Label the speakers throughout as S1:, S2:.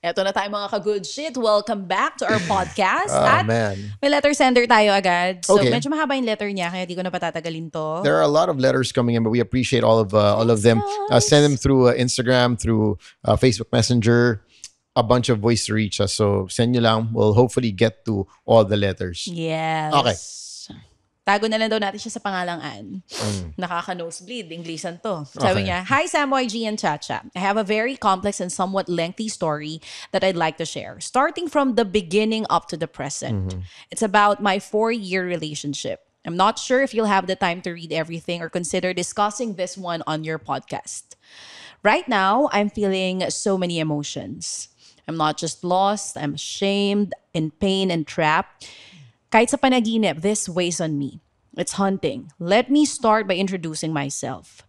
S1: Eto na tayo mga ka-good shit. Welcome back to our podcast.
S2: Ah,
S1: At
S2: man.
S1: may letter sender tayo agad. So
S2: Okay.
S1: medyo mahaba yung letter niya kaya di ko na patatagalin to.
S2: There are a lot of letters coming in, but we appreciate all of them. Send them through Instagram, through Facebook Messenger, a bunch of voice to reach us. So send nyo lang. We'll hopefully get to all the letters.
S1: Yes.
S2: Okay.
S1: Tago na lang daw natin siya sa pangalang Ann. Nakaka-nosebleed. Inglesan to. Sabi
S2: Okay.
S1: niya, Hi Samoy G and Chacha. I have a very complex and somewhat lengthy story that I'd like to share. Starting from the beginning up to the present. It's about my 4-year relationship. I'm not sure if you'll have the time to read everything or consider discussing this one on your podcast. Right now, I'm feeling so many emotions. I'm not just lost, I'm ashamed, in pain, and trapped. Kahit sa panaginip, this weighs on me. It's haunting. Let me start by introducing myself.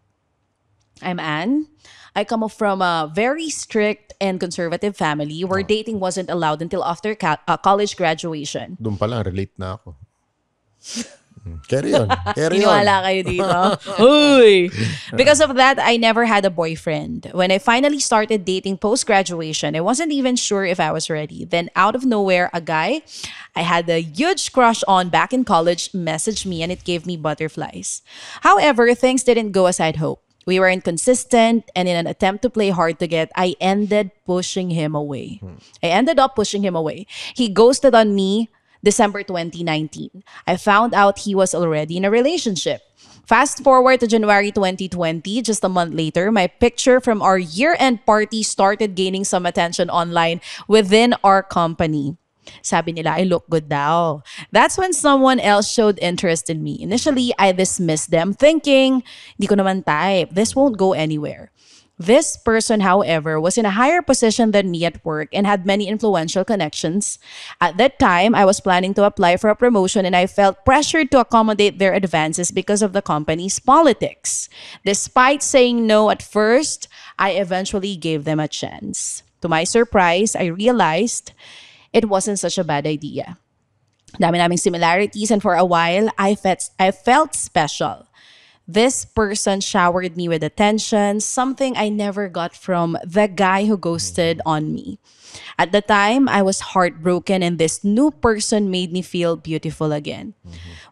S1: I'm Anne. I come from a very strict and conservative family where dating wasn't allowed until after college graduation.
S2: Doon pa lang, relate na ako. Carry on. Carry on.
S1: Iniwala kayo dito. Uy! Because of that, I never had a boyfriend. When I finally started dating post-graduation, I wasn't even sure if I was ready. Then out of nowhere, a guy I had a huge crush on back in college messaged me and it gave me butterflies. However, things didn't go as I'd hoped. We were inconsistent, and in an attempt to play hard to get, I ended up pushing him away. He ghosted on me December 2019. I found out he was already in a relationship. Fast forward to January 2020, just a month later, my picture from our year-end party started gaining some attention online within our company. Sabi nila, I look good daw. That's when someone else showed interest in me. Initially, I dismissed them, thinking, di ko naman type, this won't go anywhere. This person, however, was in a higher position than me at work and had many influential connections. At that time, I was planning to apply for a promotion and I felt pressured to accommodate their advances because of the company's politics. Despite saying no at first, I eventually gave them a chance. To my surprise, I realized it wasn't such a bad idea. Dami naming similarities, and for a while, I felt special. This person showered me with attention, something I never got from the guy who ghosted on me. At the time, I was heartbroken, and this new person made me feel beautiful again.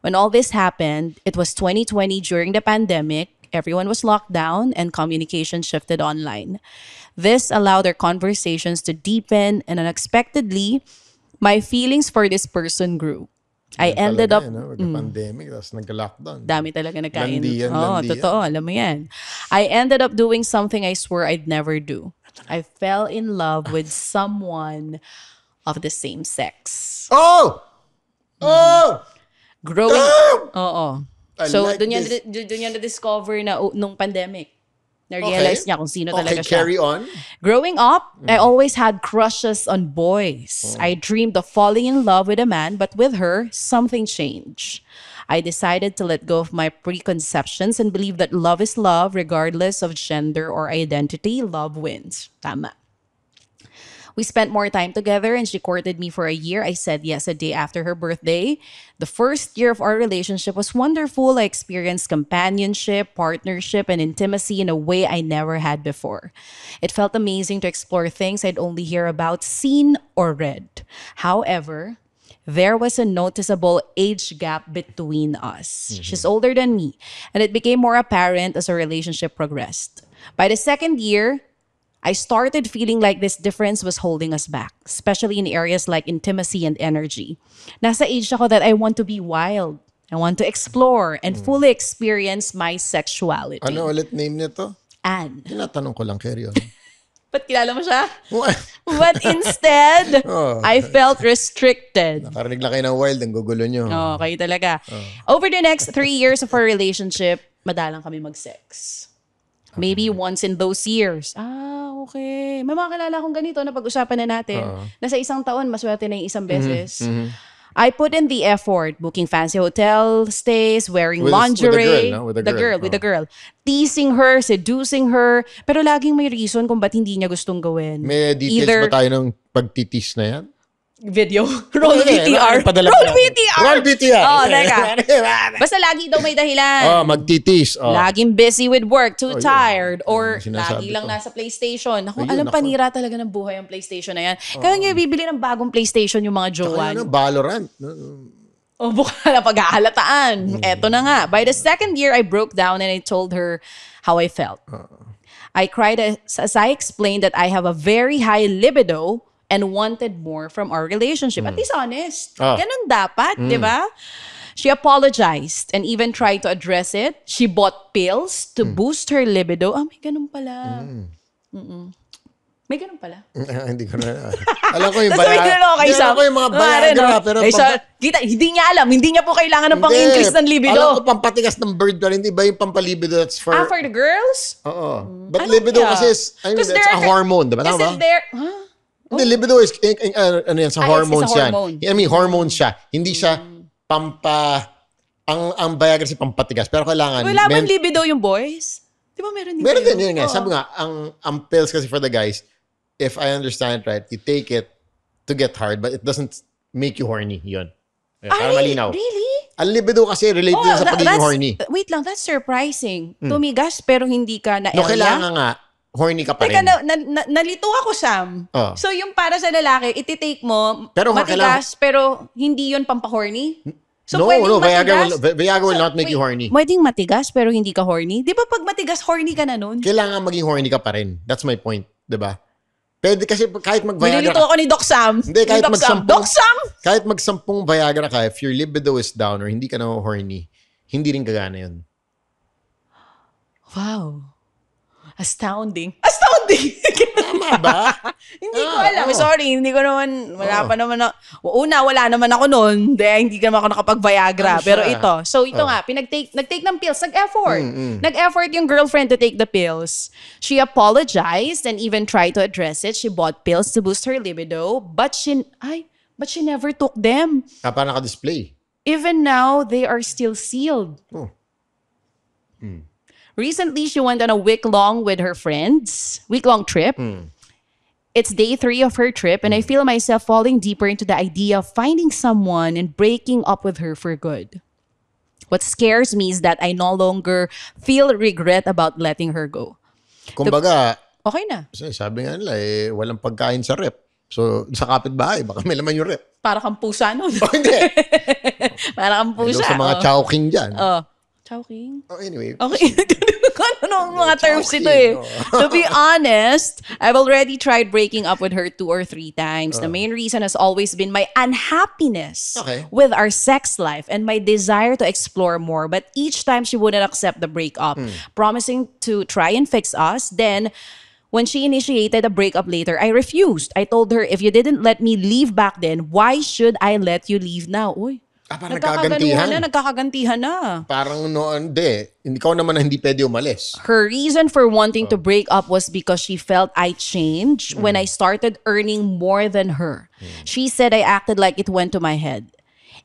S1: When all this happened, it was 2020 during the pandemic. Everyone was locked down and communication shifted online. This allowed our conversations to deepen, and unexpectedly, my feelings for this person grew. I ended up...
S2: Pandemic, tapos nag-lockdown.
S1: Dami talaga nagkain.
S2: Landian,
S1: Oo,
S2: landian.
S1: totoo. Alam mo yan. I ended up doing something I swore I'd never do. I fell in love with someone of the same sex.
S2: Oh! Oh!
S1: Growing...
S2: Damn!
S1: Oo.
S2: I
S1: So,
S2: like
S1: doon
S2: this.
S1: niya na-discover na nung pandemic. Na-realize niya kung sino talaga siya.
S2: Carry on.
S1: Growing up, I always had crushes on boys. I dreamed of falling in love with a man, but with her, something changed. I decided to let go of my preconceptions and believe that love is love, regardless of gender or identity. Love wins. Tama. We spent more time together and she courted me for a year. I said yes a day after her birthday. The first year of our relationship was wonderful. I experienced companionship, partnership, and intimacy in a way I never had before. It felt amazing to explore things I'd only hear about, seen, or read. However, there was a noticeable age gap between us. She's older than me, and it became more apparent as our relationship progressed. By the second year, I started feeling like this difference was holding us back, especially in areas like intimacy and energy. Nasa age ako that I want to be wild. I want to explore and fully experience my sexuality.
S2: Ano ulit name nito?
S1: Anne.
S2: Tinatanong ko lang, carry on.
S1: Ba't kilala mo siya?
S2: What?
S1: But instead, I felt restricted.
S2: Nakarinig lang kayo ng wild, ang gugulo nyo.
S1: Oh, kayo talaga. Over the next 3 years of our relationship, madalang kami mag-sex. Maybe once in those years. Okay. May mga kilala akong ganito na pag-usapan na natin. Nasa isang taon, maswerte na yung isang beses. I put in the effort, booking fancy hotel stays, wearing lingerie.
S2: With the girl.
S1: Teasing her, seducing her. Pero laging may reason kung ba't hindi niya gustong gawin.
S2: May details ba tayo ng pagtitis na yan?
S1: Video. Roll VTR.
S2: Roll
S1: VTR!
S2: Roll VTR.
S1: Oh, teka. Basta lagi daw may dahilan.
S2: Magtitis.
S1: Laging busy with work, too tired, or
S2: sinasabi
S1: lagi lang
S2: ko.
S1: nasa PlayStation. Naku,
S2: Ayun,
S1: alam
S2: naku.
S1: panira talaga ng buhay ang PlayStation na yan. Kaya nga bibili ng bagong PlayStation yung mga jowa.
S2: Valorant.
S1: O bukala na paghahalataan. Eto na nga. By the second year, I broke down and I told her how I felt. I cried as I explained that I have a very high libido and wanted more from our relationship. At least honest. Ganun dapat, di ba? She apologized and even tried to address it. She bought pills to boost her libido. May ganun pala. May ganun pala.
S2: Hindi ko na. Alam ko yung
S1: Tapos may ganun kay Sam.
S2: Alam ko yung mga Viagra. Pero
S1: kita, hindi niya alam. Hindi niya po kailangan ng pang-increase ng libido.
S2: Alam ko pampatigas ng bird pero hindi ba yung pampalibido that's for...
S1: For the girls?
S2: Oo. But libido kasi is, that's a hormone. Diba?
S1: Kasi
S2: Hindi, libido is, ano yan, sa hormones
S1: it's a
S2: yan.
S1: hormone.
S2: I mean, hormones siya. Hindi siya ang Viagra kasi pampatigas. Pero kailangan...
S1: Wala bang libido yung boys? Di ba meron din?
S2: Meron din yun nga. Sabi nga, ang pills kasi for the guys, if I understand right, you take it to get hard, but it doesn't make you horny. Yun. Para malinaw.
S1: Really?
S2: Ang libido kasi related din sa pagiging horny.
S1: Wait lang, that's surprising. Tumigas pero hindi ka na-elya?
S2: No, kailangan nga, horny ka pa rin.
S1: Teka, nalito ako, Sam. So yung para sa lalaki, ititake mo,
S2: pero
S1: matigas, pero hindi yun pampahorny? So
S2: no,
S1: matigas,
S2: Viagra will not make you horny.
S1: Pwedeng matigas pero hindi ka horny? Di ba pag matigas, horny ka na nun?
S2: Kailangan maging horny ka pa rin. That's my point. Di ba? Pwede kasi kahit mag-Viagra...
S1: Nililito ako ni Doc Sam.
S2: Hindi, kahit
S1: Doc Sam!
S2: Kahit mag-10 Viagra ka, if your libido is down or hindi ka na horny, hindi rin gagana yun.
S1: Wow. Astounding.
S2: Tama ba?
S1: Hindi ko alam. Sorry, hindi ko naman, wala pa naman na, wala naman ako noon. Hindi naman ako nakapag-Viagra. Pero ito, nga, nag-take ng pills, nag-effort. Nag-effort yung girlfriend to take the pills. She apologized and even tried to address it. She bought pills to boost her libido, but she never took them.
S2: Pa naka-display.
S1: Even now, they are still sealed. Recently, she went on a week-long with her friends. Week-long trip. It's day 3 of her trip and I feel myself falling deeper into the idea of finding someone and breaking up with her for good. What scares me is that I no longer feel regret about letting her go.
S2: Kumbaga,
S1: okay na.
S2: Sabi nga nila, walang pagkain sa rep. So, sa kapitbahay, baka may laman yung rep.
S1: Para kang pusa nun.
S2: Hindi.
S1: Para kang pusa.
S2: Sa mga chowking dyan.
S1: Chowking?
S2: Anyway.
S1: Okay. Ano mga terms ito eh. To be honest, I've already tried breaking up with her 2 or 3 times. The main reason has always been my unhappiness with our sex life and my desire to explore more. But each time she wouldn't accept the breakup, promising to try and fix us. Then, when she initiated a breakup later, I refused. I told her, if you didn't let me leave back then, why should I let you leave now? Uy.
S2: Parang
S1: nagkakagantihan na.
S2: Parang ikaw naman na hindi pwede umalis.
S1: Her reason for wanting to break up was because she felt I changed when I started earning more than her. She said I acted like it went to my head.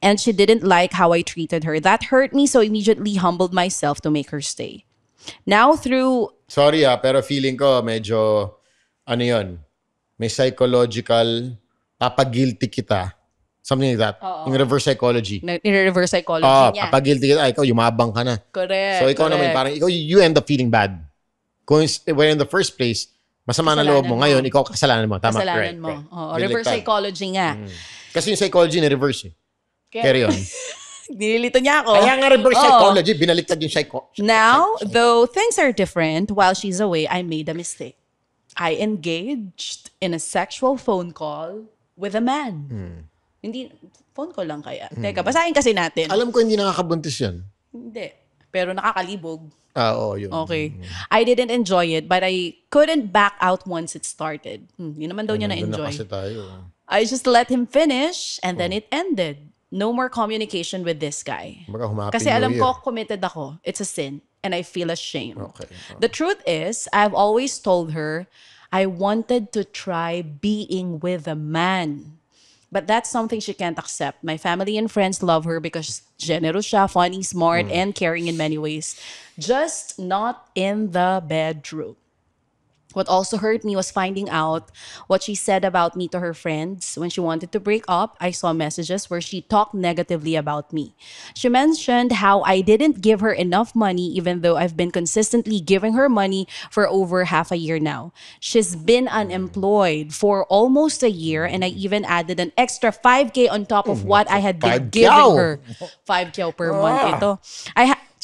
S1: And she didn't like how I treated her. That hurt me, so immediately humbled myself to make her stay. Now through...
S2: Sorry pero feeling ko medyo, may psychological, papag-guilty kita. Something like that. Yung reverse psychology.
S1: Reverse psychology niya.
S2: Papag-guilty ka, ikaw, yumabang ka na.
S1: Correct.
S2: So ikaw naman, parang you end up feeling bad. When in the first place, masama na loob mo. Ngayon, ikaw kasalanan mo. Tama,
S1: kasalanan mo. Reverse psychology nga.
S2: Kasi yung psychology na-reverse eh. Carry on.
S1: Nililito niya ako.
S2: Kaya nga reverse psychology, binaliktad yung psychology.
S1: Now, though things are different, while she's away, I made a mistake. I engaged in a sexual phone call with a man. Hindi, phone call lang kaya. Teka, basahin kasi natin.
S2: Alam ko hindi nakakabuntis yan.
S1: Hindi. Pero nakakalibog.
S2: Oo, yun.
S1: Okay. I didn't enjoy it, but I couldn't back out once it started. Hindi naman daw niya na-enjoy.
S2: Kasi tayo.
S1: I just let him finish and then it ended. No more communication with this guy. Kasi alam ko, committed ako. It's a sin. And I feel ashamed.
S2: Okay.
S1: The truth is, I've always told her I wanted to try being with a man. But that's something she can't accept. My family and friends love her because generous siya, funny, smart, and caring in many ways. Just not in the bedroom. What also hurt me was finding out what she said about me to her friends. When she wanted to break up, I saw messages where she talked negatively about me. She mentioned how I didn't give her enough money even though I've been consistently giving her money for over half a year now. She's been unemployed for almost a year and I even added an extra 5K on top of what I had been
S2: 5K.
S1: giving her. 5K per month ito.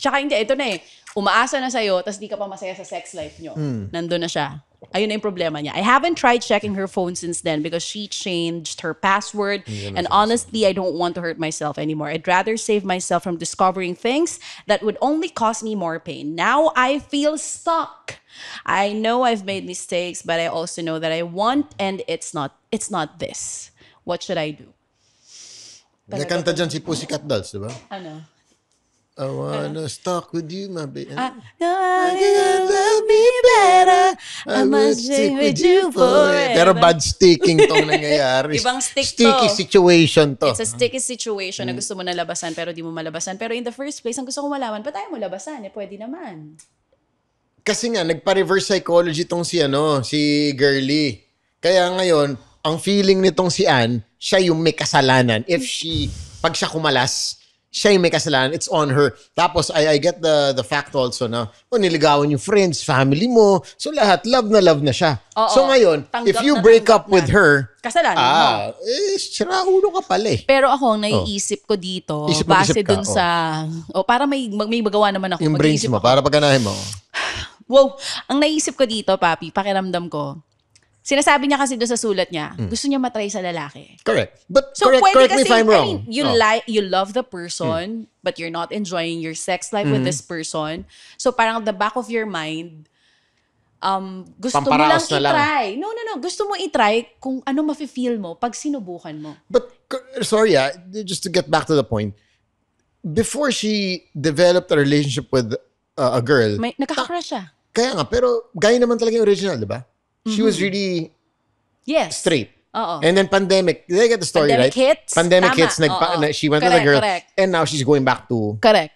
S1: Tsaka hindi, ito na eh. Umaasa na sa'yo, tas di ka pa masaya sa sex life nyo. Nandun na siya. Ayun na yung problema niya. I haven't tried checking her phone since then because she changed her password. And honestly, I don't want to hurt myself anymore. I'd rather save myself from discovering things that would only cause me more pain. Now I feel stuck. I know I've made mistakes, but I also know that I want and it's not this. What should I do?
S2: May kanta dyan si Pussycat Dolls, di ba?
S1: Ano?
S2: I wanna stalk with you, my baby.
S1: No, love me better. I must stick with you forever.
S2: Pero bad sticking tong nangyayari.
S1: Ibang stick to.
S2: Sticky situation to.
S1: It's a sticky situation na gusto mo na labasan pero di mo malabasan. Pero in the first place, ang gusto ko malaman, ba't tayo mo labasan? Pwede naman.
S2: Kasi nga, nagpa-reverse psychology tong si Girlie. Kaya ngayon, ang feeling nitong si Ann, siya yung may kasalanan. Pag siya kumalas, siya yung may kasalanan. It's on her. Tapos, I get the fact also na, niligawan yung friends, family mo. So, lahat, love na siya.
S1: Oo,
S2: so, ngayon, if you break up with her,
S1: kasalanan mo.
S2: sira ulo ka pala eh.
S1: Pero ako, ang naiisip ko dito, base dun sa, para may magawa naman ako.
S2: Yung brains mo, para pagkanahin mo.
S1: Wow, ang naisip ko dito, Papi, pakiramdam ko, sinasabi niya kasi doon sa sulat niya, gusto niya matry sa lalaki.
S2: Correct. But
S1: So
S2: correct me if I'm wrong.
S1: you love the person, but you're not enjoying your sex life with this person. So parang the back of your mind, gusto mo lang
S2: Pamparaos na lang.
S1: i-try. No. Gusto mo i-try kung ano mafe-feel mo pag sinubukan mo.
S2: But, sorry just to get back to the point, before she developed a relationship with a girl,
S1: Nakaka-crush siya.
S2: kaya nga, pero gaya naman talaga yung original, di ba? She was really
S1: Yes.
S2: straight.
S1: Oo.
S2: And then pandemic, did I get the story
S1: Pandemic
S2: right?
S1: hits.
S2: Pandemic
S1: Tama.
S2: hits,
S1: Oo.
S2: she went with a girl,
S1: Correct.
S2: and now she's going back to
S1: Correct.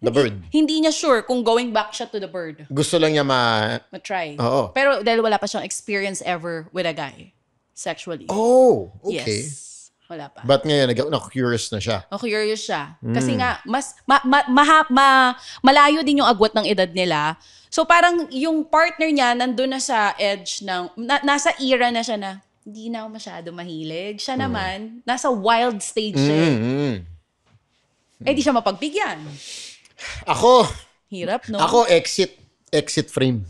S2: the bird.
S1: Hindi niya sure kung going back siya to the bird.
S2: Gusto lang niya
S1: Ma-try.
S2: Oo.
S1: Pero dahil wala pa siyang experience ever with a guy. Sexually.
S2: Oh, okay.
S1: Yes. Wala pa.
S2: But ngayon, curious na siya.
S1: Curious siya. Kasi nga, mas malayo din yung agwat ng edad nila. So parang yung partner niya nandun na sa edge ng, nasa era na siya na, hindi na ako masyado mahilig. Siya naman, nasa wild stage siya. Di siya mapagbigyan.
S2: Ako,
S1: Hirap, no?
S2: Ako, exit frame.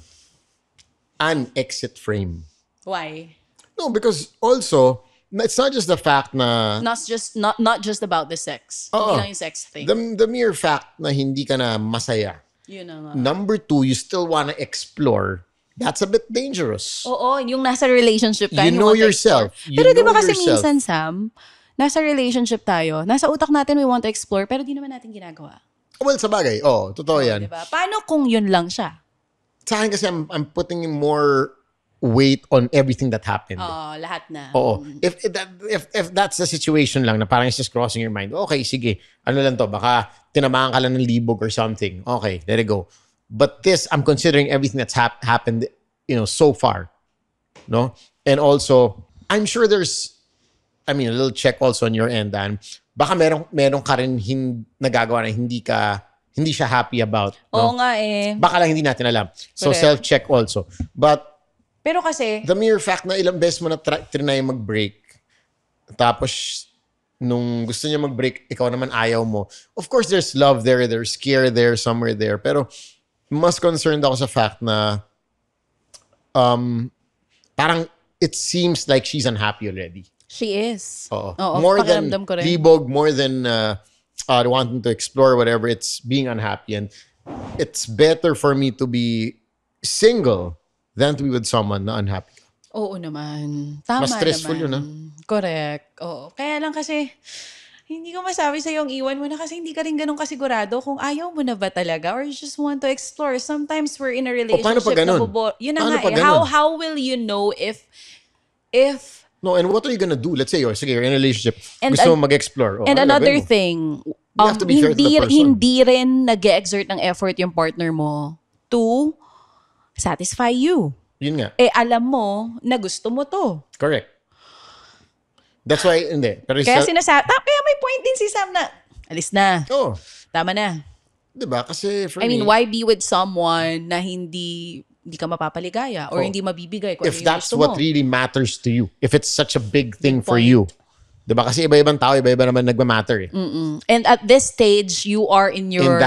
S2: An exit frame.
S1: Why?
S2: No, because also, it's not just the fact na...
S1: Not just about the sex.
S2: Oo.
S1: Hindi lang yung sex thing.
S2: The mere fact na hindi ka na masaya.
S1: Yun na nga.
S2: Number 2, you still wanna explore. That's a bit dangerous.
S1: Oo, yung nasa relationship tayo.
S2: You know yourself. You
S1: Pero di ba
S2: know
S1: kasi
S2: yourself.
S1: minsan, Sam, nasa relationship tayo, nasa utak natin we want to explore, pero di naman natin ginagawa.
S2: Well, sa bagay. Totoo yan.
S1: Diba? Paano kung yun lang siya?
S2: Sa akin kasi, I'm putting more weight on everything that happened.
S1: Lahat na.
S2: Oo. If that's the situation lang na parang it's just crossing your mind, okay, sige, ano lang to, baka tinamaan ka lang ng libog or something. Okay, let it go. But this, I'm considering everything that's happened, so far. No? And also, I'm sure there's, a little check also on your end, Dan. Baka meron ka rin nagagawa na hindi siya happy about.
S1: Oo
S2: No?
S1: nga eh.
S2: Baka lang hindi natin alam. So,
S1: Correct.
S2: self-check also. But,
S1: Pero kasi,
S2: the mere fact na ilang beses mo na trinay mag-break, tapos nung gusto niya mag-break, ikaw naman ayaw mo. Of course, there's love there, there's care there, somewhere there. Pero mas concerned ako sa fact na parang it seems like she's unhappy already.
S1: she is.
S2: Oo.
S1: Oo,
S2: More than
S1: pakiramdam ko rin.
S2: libog, more than wanting to explore whatever, it's being unhappy. And it's better for me to be single than to be with someone na unhappy.
S1: Oo naman. Tama
S2: Mas stressful
S1: naman.
S2: yun,
S1: Correct. Oo. Kaya lang kasi, hindi ko masabi sa yung iwan mo na kasi hindi ka rin ganun kasigurado kung ayaw mo na ba talaga or you just want to explore. Sometimes we're in a relationship
S2: paano pag ganun?
S1: Yun na
S2: Paano
S1: nga
S2: pag
S1: eh.
S2: ganun?
S1: How will you know if
S2: No, and what are you gonna do? Let's say you're in a relationship.
S1: And
S2: Gusto mo mag-explore.
S1: and
S2: ano
S1: another
S2: gagawin mo?
S1: thing,
S2: You have to be fair to the person.
S1: hindi rin nag-exert ng effort yung partner mo to satisfy you.
S2: Yun nga.
S1: Alam mo na gusto mo to.
S2: Correct. That's why, hindi. Pero
S1: Kaya kaya may point din si Sam na, alis na.
S2: Oh.
S1: Tama na.
S2: Diba? Kasi for
S1: I
S2: me,
S1: mean, why be with someone na hindi ka mapapaligaya or hindi mabibigay kung
S2: if
S1: ano yung
S2: that's
S1: gusto
S2: what
S1: mo?
S2: really matters to you, if it's such a big thing
S1: Good
S2: for
S1: point.
S2: you, diba? Kasi iba-ibang tao, iba-iba naman nagmamatter eh.
S1: And at this stage, you are in your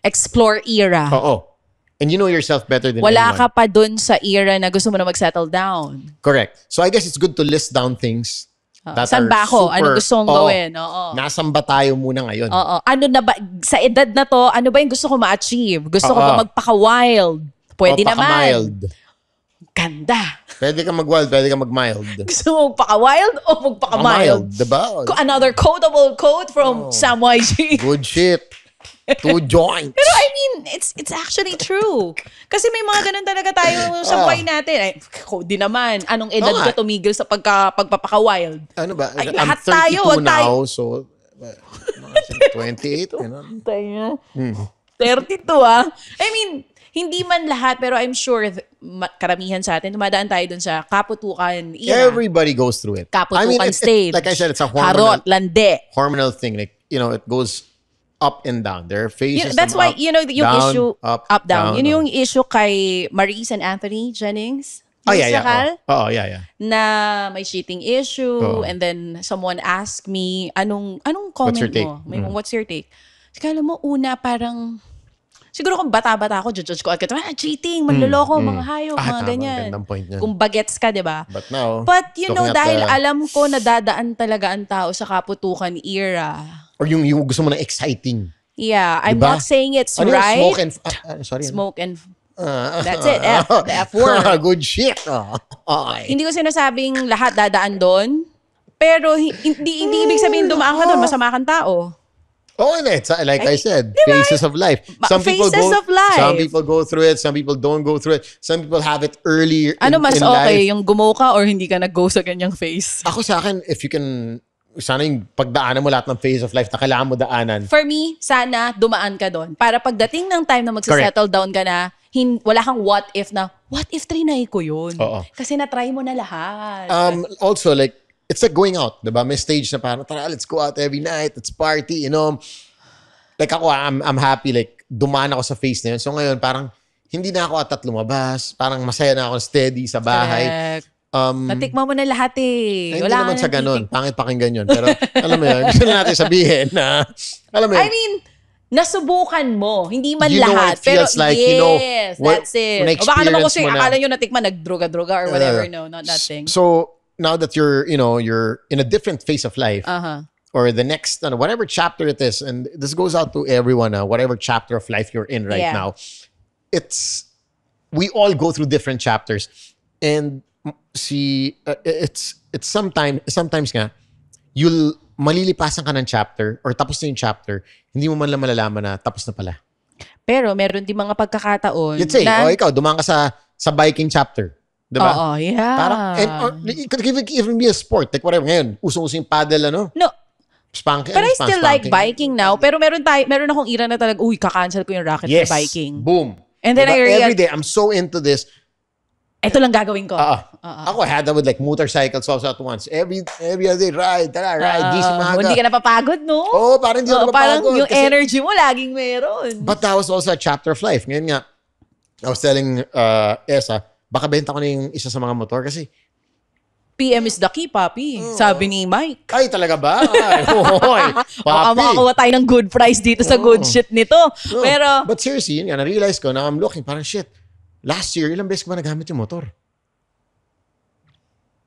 S1: explore era.
S2: Oo. And you know yourself better than
S1: Wala
S2: anyone.
S1: ka pa dun sa era na gusto mo na mag-settle down.
S2: Correct. So I guess it's good to list down things that
S1: Saan
S2: are
S1: ba ako?
S2: super,
S1: Anong gusto kong gawin? Oo.
S2: Nasaan ba tayo muna ngayon?
S1: Oo. Ano na ba, sa edad na to, ano ba yung gusto ko ma-achieve? Gusto ko ba magpaka-wild? Pwede naman.
S2: Mild.
S1: Ganda.
S2: Pwede ka mag-wild, pwede ka mag-mild.
S1: Gusto mo magpaka-wild o magpaka-mild?
S2: Diba?
S1: Another quotable quote from Sam YG.
S2: Good shit. 2 joints.
S1: Pero I mean, it's actually true. Kasi may mga ganun talaga tayo sa buhay natin. Ay, di naman. Anong edad ka tumigil sa pagpapaka-wild?
S2: Ano ba?
S1: Ay,
S2: I'm
S1: lahat
S2: 32
S1: tayo, wag
S2: now,
S1: tayo.
S2: so 28. Ganun.
S1: Tayo. 32 I mean, hindi man lahat, pero I'm sure karamihan sa atin, tumadaan tayo dun sa kaputukan era.
S2: Everybody goes through it.
S1: Kaputukan stage.
S2: Like I said, it's a
S1: Harot, lande.
S2: hormonal thing. Like, it goes up and down. There are phases.
S1: That's why,
S2: up,
S1: yung
S2: down,
S1: issue,
S2: up,
S1: down. Yun yung issue kay Maurice and Anthony Jennings.
S2: Oh, yeah.
S1: Sakal,
S2: Yeah.
S1: na may cheating issue, and then someone asked me, anong comment
S2: What's your take?
S1: mo? What's your take? Kala mo, una parang, siguro kung bata-bata ako, judge ko agad, cheating, manloloko, mga hayop, mga
S2: tama,
S1: ganyan.
S2: gandang point yan.
S1: Kung bagets ka, di ba?
S2: But now,
S1: But you know,
S2: looking at
S1: dahil alam ko na dadaan talaga ang tao sa kaputukan era.
S2: or yung gusto mo na exciting.
S1: Yeah, I'm
S2: Diba?
S1: not saying it's
S2: Ano yung
S1: right.
S2: smoke and... sorry.
S1: Smoke and... That's it, the F word.
S2: Good shit. Okay.
S1: Hindi ko sinasabing lahat dadaan doon. Pero hindi ibig sabihin dumaan ka doon, masama kang tao.
S2: Oh, and it's like I said, phases of life.
S1: Phases of life.
S2: Some people go through it. Some people don't go through it. Some people have it earlier
S1: Ano mas
S2: in
S1: okay,
S2: life.
S1: yung gumaw ka or hindi ka nag-go sa ganyang phase?
S2: Ako sa akin, if you can, sana yung pagdaanan mo lahat ng phase of life na kailangan mo daanan.
S1: For me, sana dumaan ka doon. Para pagdating ng time na magsa-settle down ka na, wala kang what if na, what if trinay ko yun?
S2: Oo.
S1: Kasi na-try mo na lahat.
S2: Also, like, it's like going out, diba? May stage na parang, tara, let's go out every night, let's party, Like ako, I'm happy, like, dumaan ako sa phase na yun. So ngayon, parang, hindi na ako atat lumabas. Parang masaya na ako steady sa bahay.
S1: Correct. Natikman mo na lahat
S2: Hindi
S1: Wala
S2: naman
S1: ka
S2: sa
S1: nang
S2: ganun. Pangit pakinggan yun. Pero, alam mo yun, gusto na natin sabihin na, alam mo yun,
S1: I mean, nasubukan mo. Hindi man
S2: You know
S1: lahat.
S2: what it feels
S1: pero
S2: like,
S1: yes,
S2: what-
S1: that's it.
S2: when
S1: O baka naman
S2: experience
S1: kasi
S2: mo na.
S1: akala nyo natikman, nagdroga-droga or whatever. No, not that thing.
S2: So, now that you're in a different phase of life, or the next, whatever chapter it is, and this goes out to everyone, whatever chapter of life you're in right now, we all go through different chapters. And it's sometimes nga, you'll malilipasan ka ng chapter or tapos na yung chapter, hindi mo man lang malalaman na tapos na pala.
S1: Pero meron din mga pagkakataon
S2: Let's say,
S1: na...
S2: ikaw, dumaan ka sa biking chapter. Diba?
S1: Oo, yeah.
S2: Parang, it could even be a sport. Like whatever, ngayon, usong-usong yung paddle,
S1: No,
S2: Spanking.
S1: pero I still like biking now. Pero meron akong era na talaga, kaka-cancel ko yung racket
S2: Yes.
S1: for biking.
S2: Boom.
S1: And then
S2: Diba?
S1: I realized,
S2: Every day, I'm so into this.
S1: ito lang gagawin ko.
S2: Ako, I had that with like motorcycles also at once. Every other day, ride, GC Maga.
S1: Hindi ka napapagod, no?
S2: Oo, parang hindi ako
S1: Parang
S2: napapagod.
S1: yung energy mo laging meron.
S2: But that was also a chapter of life. Ngayon nga, I was telling Esa, baka benta ko na yung isa sa mga motor kasi
S1: PM is the key, papi. Sabi ni Mike.
S2: ay, talaga ba? Ay, hoy,
S1: Baka
S2: papi.
S1: makakuha tayo ng good price dito sa good shit nito.
S2: No,
S1: Pero,
S2: but seriously, yun nga, na-realize ko, now I'm looking, parang shit, last year, ilang beses ko ba nagamit yung motor?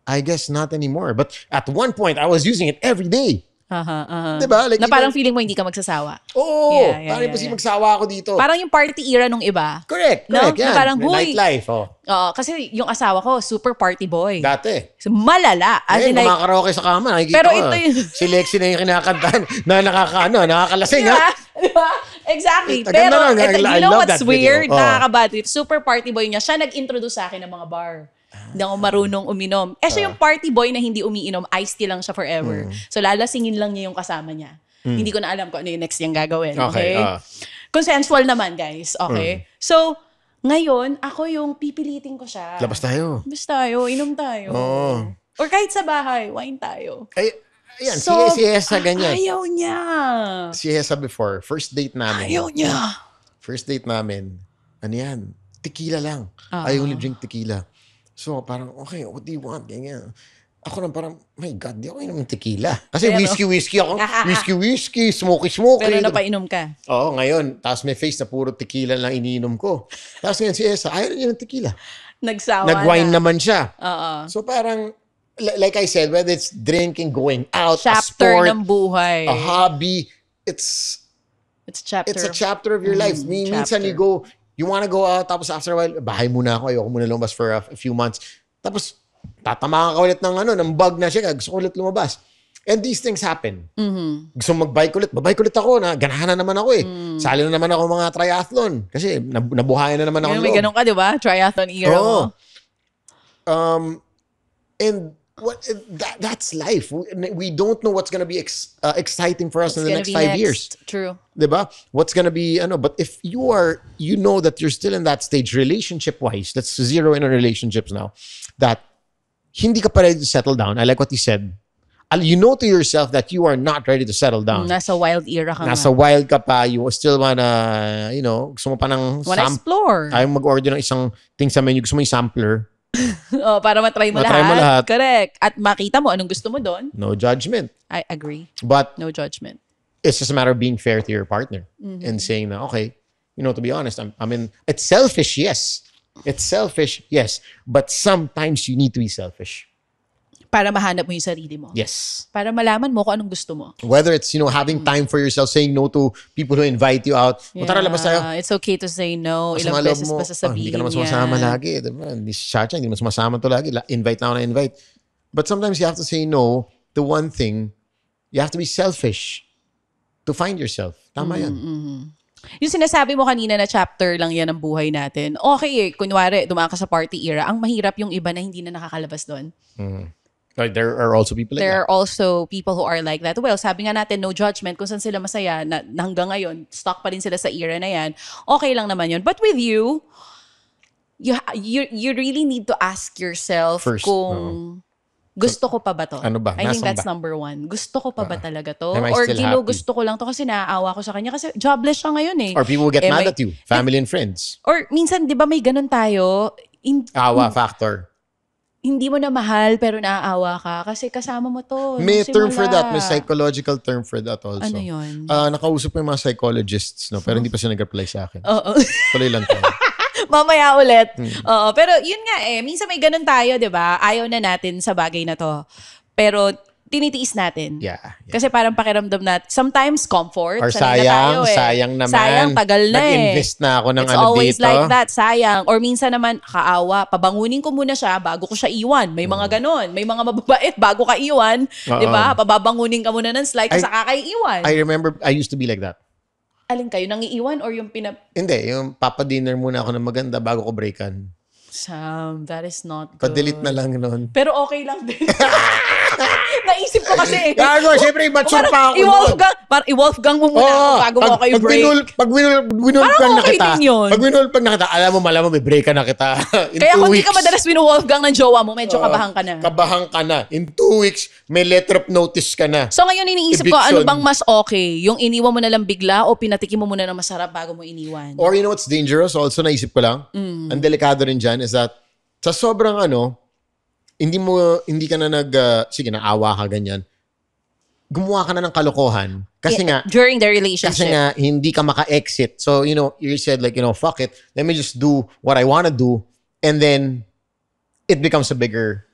S2: I guess not anymore. But at one point, I was using it every day. Diba? Like,
S1: na parang feeling mo hindi ka magsasawa.
S2: Oo,
S1: Yeah,
S2: parang imposible magsawa ako dito.
S1: Parang yung party era nung iba.
S2: Correct,
S1: No?
S2: yan.
S1: Na parang,
S2: May
S1: huy.
S2: nightlife,
S1: Oo, kasi yung asawa ko, super party boy.
S2: Dati.
S1: So, malala. As in like,
S2: kumakaraoke sa kama. Nakikita
S1: Pero
S2: ko,
S1: ito yung...
S2: si Lexi na yung kinakantahan na nakakalasing,
S1: Diba?
S2: ha?
S1: Diba? Exactly.
S2: Ganda
S1: Pero,
S2: lang.
S1: you
S2: I
S1: know
S2: love
S1: what's
S2: that video.
S1: weird?
S2: Oh.
S1: Nakaka-bad trip. Super party boy niya. Siya nag-introduce sa akin ng mga bar. Hindi ako marunong uminom. Siya yung party boy na hindi umiinom. Iced tea lang siya forever. So, lalasingin lang niya yung kasama niya. Hindi ko na alam kung ano yung next niyang gagawin. Okay? Consensual naman, guys. Okay? So, Ngayon, ako yung pipilitin ko siya.
S2: Labas tayo.
S1: Labas tayo, inom tayo.
S2: Oo.
S1: Or kahit sa bahay, wine tayo.
S2: Ay, ayan,
S1: So,
S2: si Hesa ganyan.
S1: Ayaw niya.
S2: Si Hesa before, first date namin.
S1: Ayaw niya.
S2: First date namin, ano yan? Tequila lang. I only drink tequila. So, parang, okay, what do you want? Ganyan. Ako lang parang, my God, di ako inom ng tequila. Kasi
S1: Pero,
S2: whiskey ako. Whiskey, smoky.
S1: Pero napainom ka.
S2: Oo, ngayon, tapos may face na puro tequila lang iniinom ko. Tapos ngayon si Esa, ayaw niya ng tequila.
S1: Nagsawa
S2: Nag-wine
S1: na.
S2: naman siya.
S1: Oo.
S2: So parang, like I said, whether it's drinking, going out, a
S1: Chapter
S2: sport,
S1: ng buhay.
S2: a hobby, it's
S1: It's a
S2: chapter of your life. Minsan you go, you wanna go out, tapos after a while, bahay muna ako, ayoko muna lumabas for a few months. Tapos, tatama ka ulit ng bug na siya, gusto ko ulit lumabas. And these things happen. Gusto mo mag-bike ulit, babike ulit ako, na ganahan na naman ako eh. Sali na naman ako mga triathlon. Kasi nabuhayan na naman ako.
S1: May ganun ka, di ba? Triathlon era mo.
S2: And that's life. We don't know what's gonna be exciting for us in the next 5 years.
S1: True.
S2: Diba? What's gonna be, but if you know that you're still in that stage, relationship-wise, let's zero in on relationships now, that hindi ka pa ready to settle down. I like what you said. You know to yourself that you are not ready to settle down.
S1: Nasa wild era ka
S2: Nasa wild ka pa. You still wanna, gusto mo pa ng
S1: wanna explore.
S2: Ayaw mag-order ng isang thing sa menu. Gusto mo yung sampler.
S1: Para matry mo
S2: Matry
S1: lahat.
S2: mo lahat.
S1: Correct. At makita mo anong gusto mo doon.
S2: No judgment.
S1: I agree.
S2: But
S1: No judgment.
S2: it's just a matter of being fair to your partner and saying that, okay, to be honest, it's selfish, yes. It's selfish, yes. But sometimes you need to be selfish.
S1: Para mahanap mo yung sarili mo.
S2: Yes.
S1: Para malaman mo kung anong gusto mo.
S2: Whether it's, having time for yourself, saying no to people who invite you out. O tara, labas tayo.
S1: It's okay to say no.
S2: Mas
S1: Ilang
S2: mga loob
S1: beses
S2: mo,
S1: ba sasabihin
S2: hindi ka naman sumasama lagi. Diba? Hindi si Chacha, hindi naman sumasama to lagi. Invite na ako na invite. But sometimes you have to say no to one thing. You have to be selfish to find yourself. Tama yan.
S1: Yung sinasabi mo kanina na chapter lang yan ng buhay natin. Okay kunwari, dumaan ka sa party era, ang mahirap yung iba na hindi na nakakalabas doon.
S2: Like, there are also people like
S1: There
S2: that.
S1: are also people who are like that. Well, sabi nga natin, no judgment. Kung saan sila masaya, na hanggang ngayon, stuck pa rin sila sa era na yan. Okay lang naman yun. But with you really need to ask yourself
S2: First,
S1: kung gusto ko pa ba to?
S2: Ano ba?
S1: I think
S2: Nasaan
S1: that's
S2: ba?
S1: number one. Gusto ko pa ba talaga to?
S2: Am I
S1: Or
S2: still
S1: ginugusto ko lang to kasi naaawa ko sa kanya kasi jobless siya ngayon eh.
S2: Or people will get
S1: Am
S2: mad
S1: I-
S2: at you. Family and friends.
S1: Or minsan, di ba may ganun tayo,
S2: Awa factor.
S1: hindi mo na mahal pero naaawa ka kasi kasama mo to.
S2: May
S1: nung
S2: term for
S1: simula.
S2: that. May psychological term for that also.
S1: Ano yun?
S2: Nakausap ko yung mga psychologists, no? Pero hindi pa sila nag-reply sa akin.
S1: Oo.
S2: Tuloy lang tayo.
S1: Mamaya ulit. Oo, pero yun nga minsan may ganun tayo, 'di ba? Ayaw na natin sa bagay na to. Pero tinitiis natin.
S2: Yeah.
S1: Kasi parang pakiramdam natin, sometimes comfort.
S2: Or
S1: sanay na tayo,
S2: sayang naman.
S1: Sayang, tagal na
S2: Nag-invest na ako ng
S1: It's always
S2: dito.
S1: like that, sayang. Or minsan naman, kaawa, pabangunin ko muna siya bago ko siya iwan. May mga ganon. May mga mababait bago ka iwan. Di ba? Pababangunin ka muna ng slide kasi kakaiiwan.
S2: I remember, I used to be like that.
S1: Alin kayo, nang iiwan or yung
S2: Hindi, yung papadinner muna ako ng maganda bago ko breakan.
S1: Sam, that is not good.
S2: Pa-delete na lang nun.
S1: Pero okay lang din. Naisip ko kasi.
S2: Gago, syempre, mature pa ako nun.
S1: I-Wolfgang mo muna ako bago mo kayo break.
S2: Pag winulpag
S1: Parang
S2: na
S1: okay
S2: kita,
S1: din yun.
S2: pag winulpag na kita, alam mo, may break ka na kita. In
S1: Kaya
S2: 2
S1: kung di ka
S2: weeks.
S1: madalas winu-Wolfgang ng jowa mo, medyo kabahan ka na.
S2: Kabahan ka na. In 2 weeks, may letter of notice ka na.
S1: So ngayon iniisip ko, ano
S2: Eviction.
S1: bang mas okay? Yung iniwan mo na lang bigla o pinatikim mo muna ng masarap bago mo iniwan?
S2: Or you know what's dangerous? Also, naisip ko lang, ang delikado rin dyan is that sa sobrang hindi ka na sige, naawa ka ganyan, gumawa ka na ng kalokohan. Kasi nga,
S1: During the relationship.
S2: Kasi nga, hindi ka maka-exit. So, you said like, fuck it. Let me just do what I want to do. And then, it becomes a bigger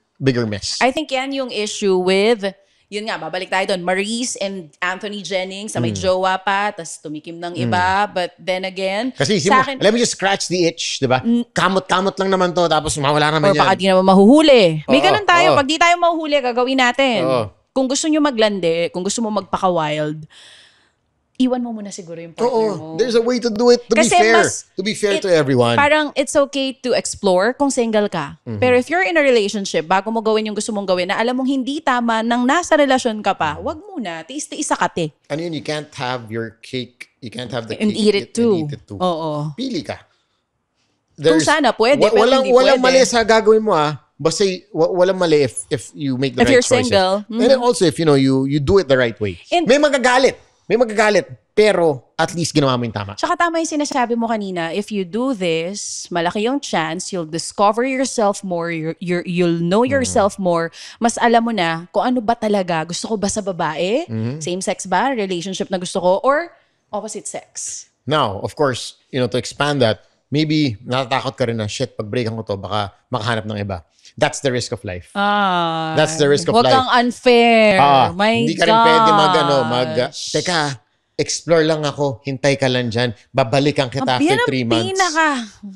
S2: mess.
S1: I think yan yung issue with, yun nga, babalik tayo doon, Maurice and Anthony Jennings, sa may jowa pa, tas tumikim ng iba. But then again,
S2: Kasi isip mo, let me just scratch the itch, di ba? Kamot-kamot lang naman to, tapos mawala naman
S1: or
S2: yan.
S1: baka di naman mahuhuli. May
S2: Oo,
S1: ganun tayo.
S2: oo.
S1: Pag di tayo mahuhuli, gagawin natin.
S2: Oo.
S1: Kung gusto nyo maglande, kung gusto mo magpaka-wild, iwan mo muna siguro yung partner mo.
S2: There's a way to do it to
S1: Kasi
S2: be fair to everyone.
S1: Parang it's okay to explore kung single ka. Pero if you're in a relationship, bago mo gawin yung gusto mong gawin na alam mong hindi tama nang nasa relasyon ka pa, wag muna. Tiis-tiis sa kate.
S2: Ano yun, you can't have your cake, you can't have the
S1: And
S2: cake
S1: eat it too.
S2: and eat it too.
S1: Oo.
S2: Pili ka.
S1: Kung sana pwede, pero hindi
S2: walang
S1: pwede.
S2: mali sa gagawin mo Basta walang mali if you make the
S1: If
S2: right
S1: you're
S2: choices.
S1: single.
S2: And then also if you do it the right way.
S1: And-
S2: may magagalit, pero at least ginawa mo yung tama.
S1: Tsaka tama yung sinasabi mo kanina, if you do this, malaki yung chance, you'll discover yourself more, you'll know yourself more, mas alam mo na kung ano ba talaga, gusto ko ba sa babae, same-sex ba, relationship na gusto ko, or opposite sex.
S2: Now, of course, to expand that, maybe natatakot ka rin na, shit, pag breakan ko to, baka makahanap ng iba. That's the risk of life. That's the risk of
S1: Huwag
S2: life.
S1: kang unfair. My
S2: Hindi ka rin pwede teka, explore lang ako, hintay ka lang dyan, babalikan kita after 3 months.
S1: Yan ang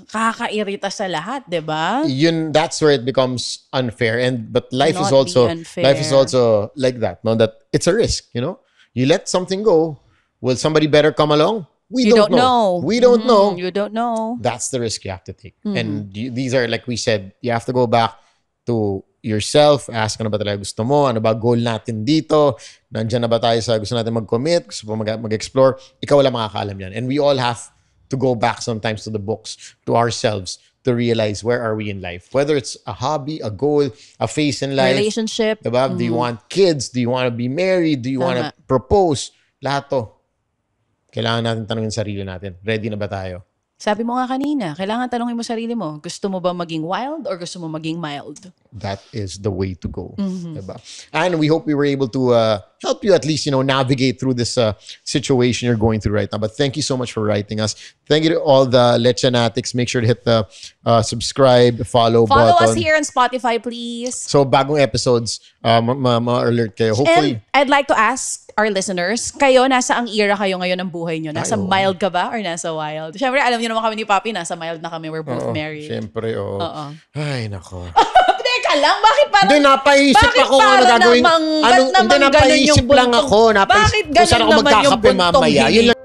S1: pinaka-kakairita sa lahat, di ba?
S2: That's where it becomes unfair. But life is
S1: Not
S2: also
S1: be unfair.
S2: life is also like that. No, that it's a risk. You let something go. Will somebody better come along? We don't know. We don't know.
S1: You don't know.
S2: That's the risk you have to take. And these are, like we said, you have to go back to yourself, ask ano ba talaga gusto mo, ano ba goal natin dito, nandyan na ba tayo sa gusto natin mag-commit, gusto mo mag-explore, ikaw lang makakaalam yan. And we all have to go back sometimes to the books, to ourselves, to realize where are we in life. Whether it's a hobby, a goal, a phase in life.
S1: Relationship.
S2: Diba? Do you want kids? Do you want to be married? Do you want to propose? Lahat to. Kailangan natin tanungin sarili natin. Ready na ba tayo?
S1: Sabi mo nga kanina, kailangan tanongin mo sarili mo, gusto mo ba maging wild or gusto mo maging mild?
S2: That is the way to go. Diba? And we hope we were able to help you at least, navigate through this situation you're going through right now. But thank you so much for writing us. Thank you to all the Lechanatics. Make sure to hit the subscribe, follow
S1: Follow
S2: button.
S1: us here on Spotify, please.
S2: So, bagong episodes, ma-alert kayo. Hopefully,
S1: And I'd like to ask our listeners, kayo, nasa ang era kayo ngayon ng buhay nyo? Nasa mild ka ba or nasa wild? Siyempre, alam niyo naman kami ni Papi, nasa mild na kami. We're both married.
S2: Siyempre, oo. Ay, nako.
S1: Teka lang, bakit parang...
S2: Hindi, napaisip ako kung ano gagawin. Hindi, napaisip lang ako.
S1: Bakit
S2: Kung saan
S1: ganun
S2: ako
S1: naman yung
S2: magkakape
S1: buntot?
S2: mamaya. Yun lang